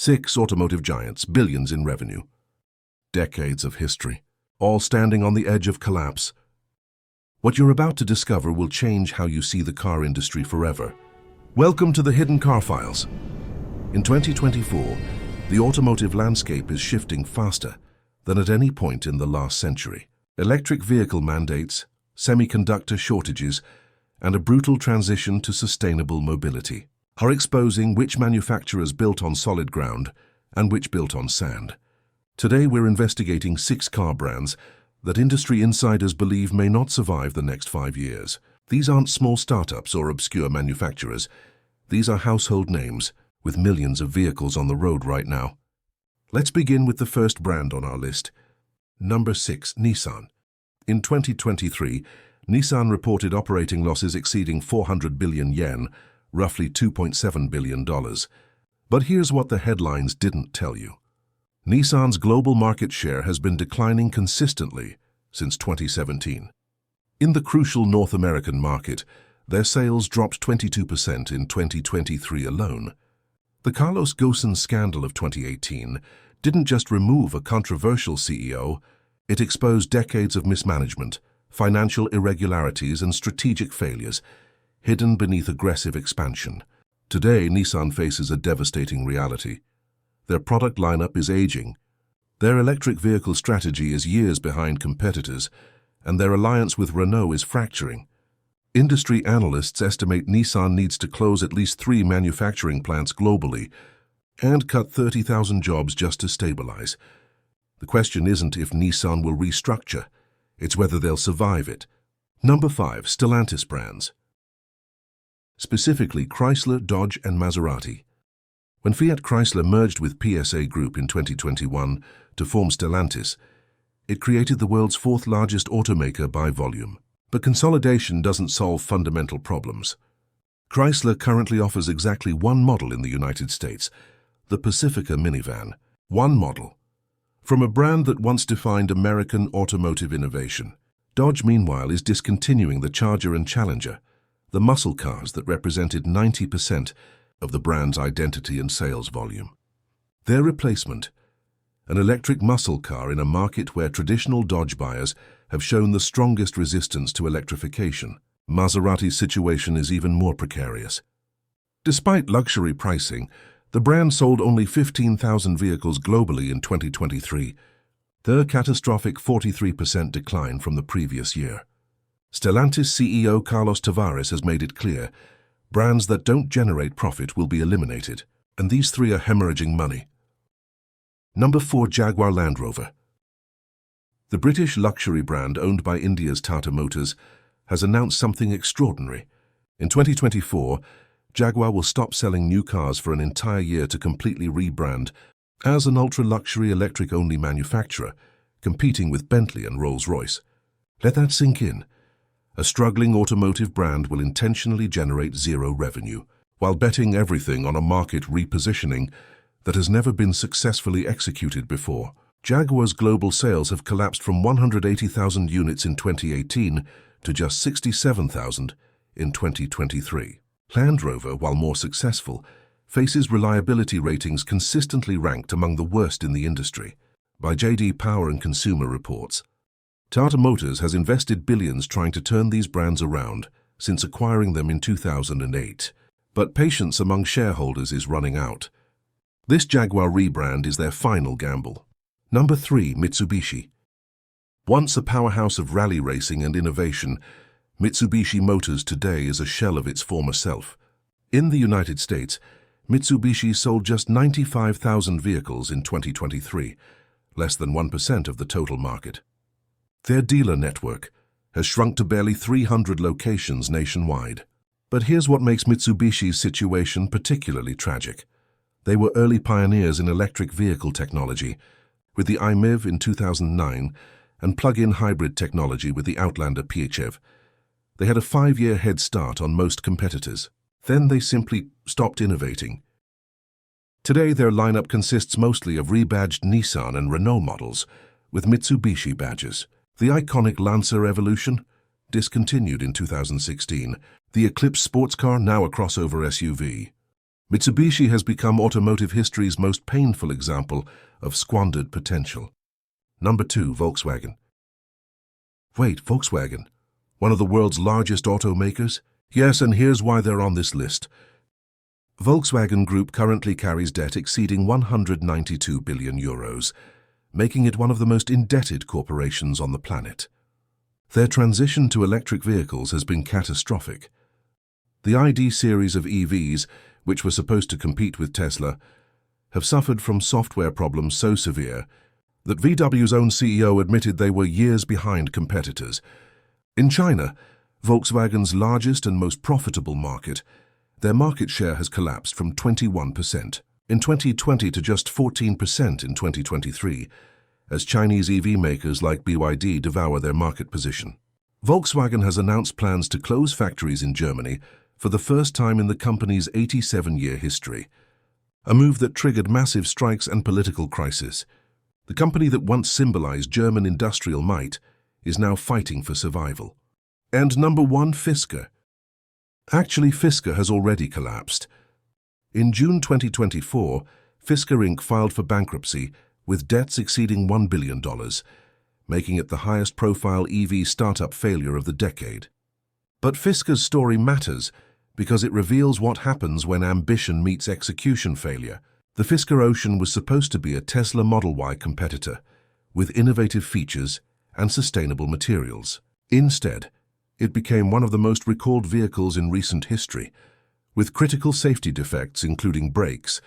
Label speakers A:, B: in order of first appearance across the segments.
A: 6 automotive giants, billions in revenue. Decades of history, all standing on the edge of collapse. What you're about to discover will change how you see the car industry forever. Welcome to the Hidden Car Files. In 2024, the automotive landscape is shifting faster than at any point in the last century. Electric vehicle mandates, semiconductor shortages, and a brutal transition to sustainable mobility are exposing which manufacturers built on solid ground and which built on sand. Today we're investigating 6 car brands that industry insiders believe may not survive the next 5 years. These aren't small startups or obscure manufacturers. These are household names with millions of vehicles on the road right now. Let's begin with the first brand on our list. Number 6, Nissan. In 2023, Nissan reported operating losses exceeding 400 billion yen, roughly $2.7 billion. But here's what the headlines didn't tell you. Nissan's global market share has been declining consistently since 2017. In the crucial North American market, their sales dropped 22% in 2023 alone. The Carlos Ghosn scandal of 2018 didn't just remove a controversial CEO, it exposed decades of mismanagement, financial irregularities and strategic failures, hidden beneath aggressive expansion. Today, Nissan faces a devastating reality. Their product lineup is aging. Their electric vehicle strategy is years behind competitors, and their alliance with Renault is fracturing. Industry analysts estimate Nissan needs to close at least 3 manufacturing plants globally and cut 30,000 jobs just to stabilize. The question isn't if Nissan will restructure, it's whether they'll survive it. Number 5, Stellantis brands. Specifically Chrysler, Dodge and Maserati. When Fiat Chrysler merged with PSA Group in 2021 to form Stellantis, it created the world's 4th largest automaker by volume. But consolidation doesn't solve fundamental problems. Chrysler currently offers exactly one model in the United States, the Pacifica minivan. One model. From a brand that once defined American automotive innovation. Dodge, meanwhile, is discontinuing the Charger and Challenger, the muscle cars that represented 90% of the brand's identity and sales volume. Their replacement, an electric muscle car in a market where traditional Dodge buyers have shown the strongest resistance to electrification. Maserati's situation is even more precarious. Despite luxury pricing, the brand sold only 15,000 vehicles globally in 2023, a catastrophic 43% decline from the previous year. Stellantis CEO Carlos Tavares has made it clear, brands that don't generate profit will be eliminated, and these 3 are hemorrhaging money. Number 4, Jaguar Land Rover. The British luxury brand owned by India's Tata Motors has announced something extraordinary. In 2024, Jaguar will stop selling new cars for an entire year to completely rebrand as an ultra-luxury electric-only manufacturer, competing with Bentley and Rolls-Royce. Let that sink in. A struggling automotive brand will intentionally generate 0 revenue, while betting everything on a market repositioning that has never been successfully executed before. Jaguar's global sales have collapsed from 180,000 units in 2018 to just 67,000 in 2023. Land Rover, while more successful, faces reliability ratings consistently ranked among the worst in the industry by J.D. Power and Consumer Reports. Tata Motors has invested billions trying to turn these brands around since acquiring them in 2008, but patience among shareholders is running out. This Jaguar rebrand is their final gamble. Number 3, Mitsubishi. Once a powerhouse of rally racing and innovation, Mitsubishi Motors today is a shell of its former self. In the United States, Mitsubishi sold just 95,000 vehicles in 2023, less than 1% of the total market. Their dealer network has shrunk to barely 300 locations nationwide. But here's what makes Mitsubishi's situation particularly tragic. They were early pioneers in electric vehicle technology, with the iMIV in 2009 and plug-in hybrid technology with the Outlander PHEV. They had a 5-year head start on most competitors. Then they simply stopped innovating. Today their lineup consists mostly of rebadged Nissan and Renault models, with Mitsubishi badges. The iconic Lancer Evolution, discontinued in 2016. The Eclipse sports car, now a crossover SUV. Mitsubishi has become automotive history's most painful example of squandered potential. Number 2, Volkswagen. Wait, Volkswagen? One of the world's largest automakers? Yes, and here's why they're on this list. Volkswagen Group currently carries debt exceeding 192 billion euros, making it one of the most indebted corporations on the planet. Their transition to electric vehicles has been catastrophic. The ID series of EVs, which were supposed to compete with Tesla, have suffered from software problems so severe that VW's own CEO admitted they were years behind competitors. In China, Volkswagen's largest and most profitable market, their market share has collapsed from 21% in 2020 to just 14% in 2023, as Chinese EV makers like BYD devour their market position. Volkswagen has announced plans to close factories in Germany for the first time in the company's 87-year history, a move that triggered massive strikes and political crisis. The company that once symbolized German industrial might is now fighting for survival. And number 1, Fisker. Actually, Fisker has already collapsed. In June 2024, Fisker Inc. filed for bankruptcy with debts exceeding $1 billion, making it the highest-profile EV startup failure of the decade. But Fisker's story matters because it reveals what happens when ambition meets execution failure. The Fisker Ocean was supposed to be a Tesla Model Y competitor, with innovative features and sustainable materials. Instead, it became one of the most recalled vehicles in recent history, with critical safety defects including brakes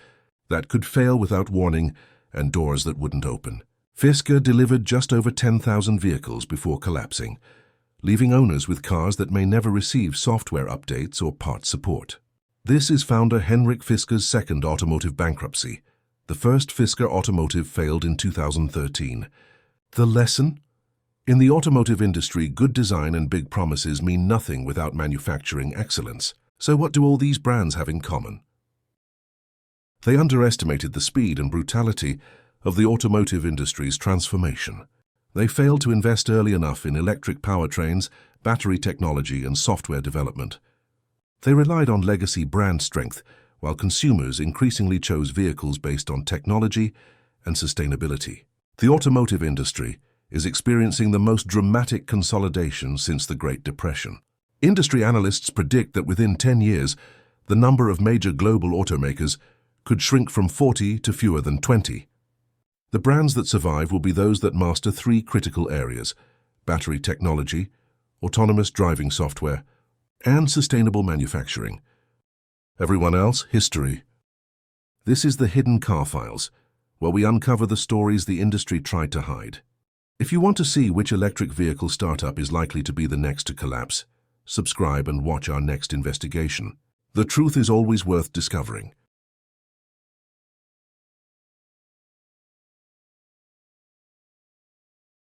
A: that could fail without warning and doors that wouldn't open. Fisker delivered just over 10,000 vehicles before collapsing, leaving owners with cars that may never receive software updates or part support. This is founder Henrik Fisker's second automotive bankruptcy. The first Fisker Automotive failed in 2013. The lesson? In the automotive industry, good design and big promises mean nothing without manufacturing excellence. So what do all these brands have in common? They underestimated the speed and brutality of the automotive industry's transformation. They failed to invest early enough in electric powertrains, battery technology, and software development. They relied on legacy brand strength, while consumers increasingly chose vehicles based on technology and sustainability. The automotive industry is experiencing the most dramatic consolidation since the Great Depression. Industry analysts predict that within 10 years, the number of major global automakers could shrink from 40 to fewer than 20. The brands that survive will be those that master 3 critical areas: battery technology, autonomous driving software, and sustainable manufacturing. Everyone else, history. This is the Hidden Car Files, where we uncover the stories the industry tried to hide. If you want to see which electric vehicle startup is likely to be the next to collapse, subscribe and watch our next investigation. The truth is always worth discovering.